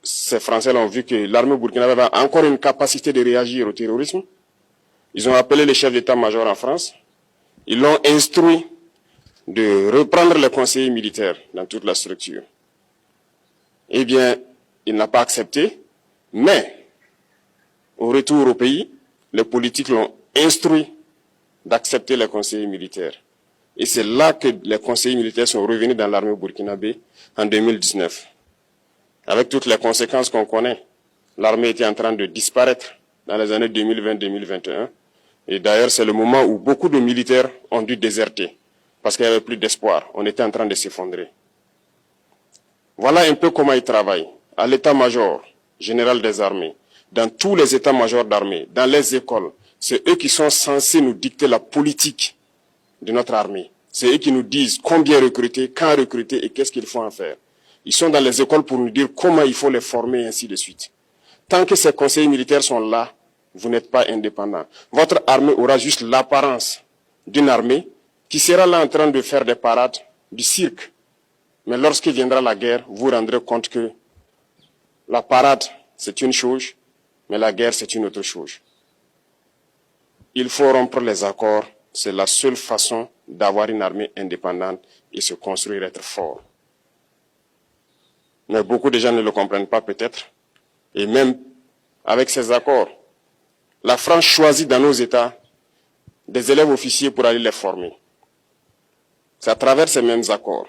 ces Français ont vu que l'armée burkinabé a encore une capacité de réagir au terrorisme. Ils ont appelé les chefs d'état-major en France. Ils l'ont instruit de reprendre les conseillers militaires dans toute la structure. Eh bien, il n'a pas accepté, mais au retour au pays, les politiques l'ont instruit d'accepter les conseillers militaires. Et c'est là que les conseillers militaires sont revenus dans l'armée burkinabé en 2019. Avec toutes les conséquences qu'on connaît, l'armée était en train de disparaître dans les années 2020-2021. Et d'ailleurs, c'est le moment où beaucoup de militaires ont dû déserter parce qu'il n'y avait plus d'espoir. On était en train de s'effondrer. Voilà un peu comment ils travaillent. À l'état-major général des armées, dans tous les états-majors d'armée, dans les écoles, c'est eux qui sont censés nous dicter la politique de notre armée. C'est eux qui nous disent combien recruter, quand recruter et qu'est-ce qu'il faut en faire. Ils sont dans les écoles pour nous dire comment il faut les former et ainsi de suite. Tant que ces conseillers militaires sont là, vous n'êtes pas indépendant. Votre armée aura juste l'apparence d'une armée qui sera là en train de faire des parades, du cirque. Mais lorsque viendra la guerre, vous vous rendrez compte que la parade, c'est une chose, mais la guerre, c'est une autre chose. Il faut rompre les accords. C'est la seule façon d'avoir une armée indépendante et se construire, être fort. Mais beaucoup de gens ne le comprennent pas peut-être. Et même avec ces accords, la France choisit dans nos États des élèves officiers pour aller les former. C'est à travers ces mêmes accords.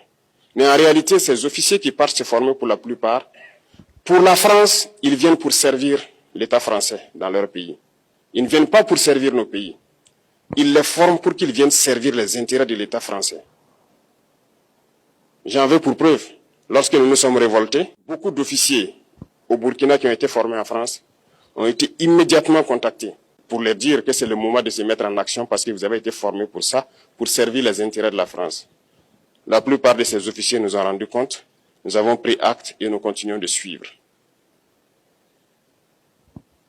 Mais en réalité, ces officiers qui partent se former pour la plupart, pour la France, ils viennent pour servir l'État français dans leur pays. Ils ne viennent pas pour servir nos pays. Ils les forment pour qu'ils viennent servir les intérêts de l'État français. J'en veux pour preuve. Lorsque nous nous sommes révoltés, beaucoup d'officiers au Burkina qui ont été formés en France ont été immédiatement contactés pour leur dire que c'est le moment de se mettre en action parce que vous avez été formés pour ça, pour servir les intérêts de la France. La plupart de ces officiers nous ont rendu compte, nous avons pris acte et nous continuons de suivre.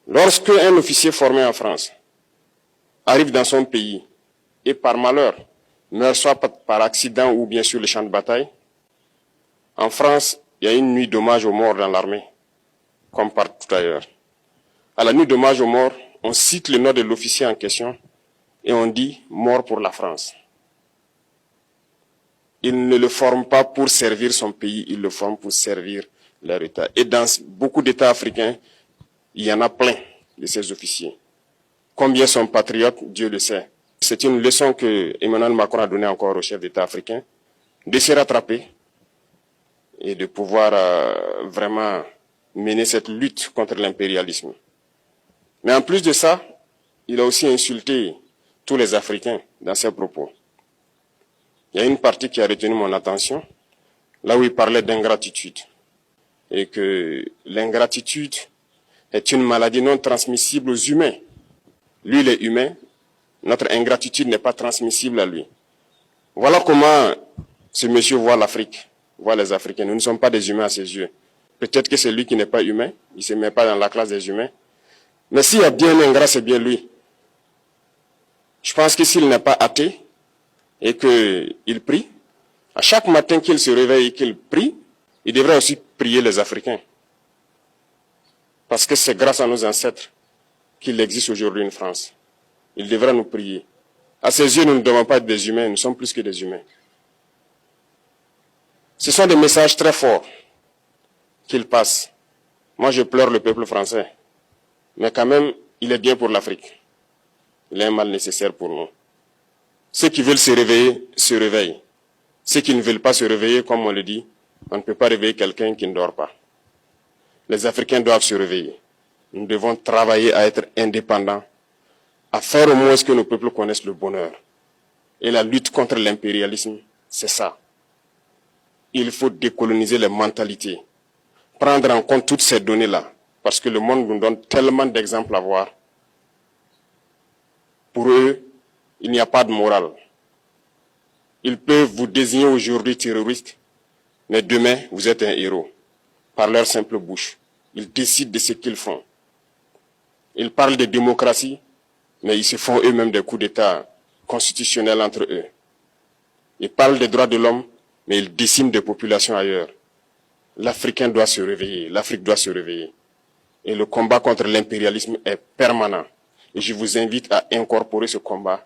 Lorsque un officier formé en France arrive dans son pays et par malheur meurt soit par accident ou bien sur le champ de bataille, en France, il y a une nuit d'hommage aux morts dans l'armée, comme partout ailleurs. À la nuit d'hommage aux morts, on cite le nom de l'officier en question et on dit « mort pour la France ». Il ne le forme pas pour servir son pays, il le forme pour servir leur État. Et dans beaucoup d'États africains, il y en a plein de ces officiers. Combien sont patriotes, Dieu le sait. C'est une leçon que Emmanuel Macron a donnée encore aux chefs d'État africains, de se rattraper et de pouvoir vraiment mener cette lutte contre l'impérialisme. Mais en plus de ça, il a aussi insulté tous les Africains dans ses propos. Il y a une partie qui a retenu mon attention, là où il parlait d'ingratitude. Et que l'ingratitude est une maladie non transmissible aux humains. Lui, il est humain, notre ingratitude n'est pas transmissible à lui. Voilà comment ce monsieur voit l'Afrique, voit les Africains. Nous ne sommes pas des humains à ses yeux. Peut-être que c'est lui qui n'est pas humain, il ne se met pas dans la classe des humains. Mais s'il y a bien un ingrat, c'est bien lui. Je pense que s'il n'est pas athée et qu'il prie, à chaque matin qu'il se réveille et qu'il prie, il devrait aussi prier les Africains. Parce que c'est grâce à nos ancêtres qu'il existe aujourd'hui une France. Il devrait nous prier. À ses yeux, nous ne devons pas être des humains, nous sommes plus que des humains. Ce sont des messages très forts qu'il passe. Moi, je pleure le peuple français. Mais quand même, il est bien pour l'Afrique. Il est un mal nécessaire pour nous. Ceux qui veulent se réveiller, se réveillent. Ceux qui ne veulent pas se réveiller, comme on le dit, on ne peut pas réveiller quelqu'un qui ne dort pas. Les Africains doivent se réveiller. Nous devons travailler à être indépendants, à faire au moins ce que nos peuples connaissent le bonheur. Et la lutte contre l'impérialisme, c'est ça. Il faut décoloniser les mentalités, prendre en compte toutes ces données-là, parce que le monde nous donne tellement d'exemples à voir. Pour eux, il n'y a pas de morale. Ils peuvent vous désigner aujourd'hui terroriste, mais demain, vous êtes un héros, par leur simple bouche. Ils décident de ce qu'ils font. Ils parlent de démocratie, mais ils se font eux-mêmes des coups d'État constitutionnels entre eux. Ils parlent des droits de l'homme, mais ils déciment des populations ailleurs. l'Africain doit se réveiller, l'Afrique doit se réveiller. Et le combat contre l'impérialisme est permanent. Et je vous invite à incorporer ce combat